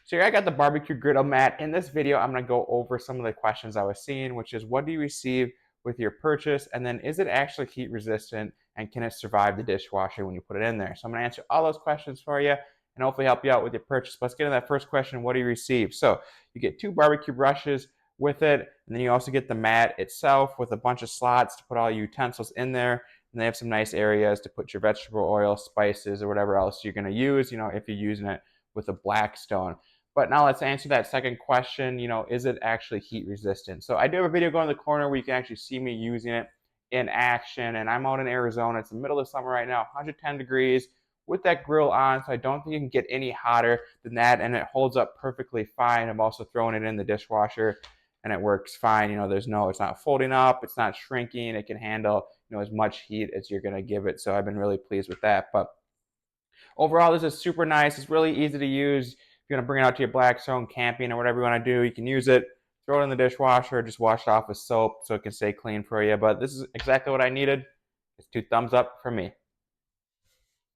So here I got the barbecue griddle mat. In this video, I'm going to go over some of the questions I was seeing, which is what do you receive with your purchase? And then is it actually heat resistant and can it survive the dishwasher when you put it in there? So I'm going to answer all those questions for you and hopefully help you out with your purchase. Let's get into that first question. What do you receive? So you get 2 barbecue brushes with it, and then you also get the mat itself with a bunch of slots to put all your utensils in there. And they have some nice areas to put your vegetable oil, spices, or whatever else you're going to use, if you're using it with a Blackstone. But now let's answer that second question, is it actually heat resistant? So I do have a video going in the corner where you can actually see me using it in action. And I'm out in Arizona. It's the middle of summer right now, 110 degrees with that grill on. So I don't think you can get any hotter than that. And it holds up perfectly fine. I'm also throwing it in the dishwasher and it works fine. It's not folding up. It's not shrinking. It can handle, as much heat as you're going to give it. So I've been really pleased with that. But overall, this is super nice. It's really easy to use. If you're going to bring it out to your Blackstone camping or whatever you want to do, you can use it, throw it in the dishwasher, just wash it off with soap so it can stay clean for you. But this is exactly what I needed. It's 2 thumbs up for me.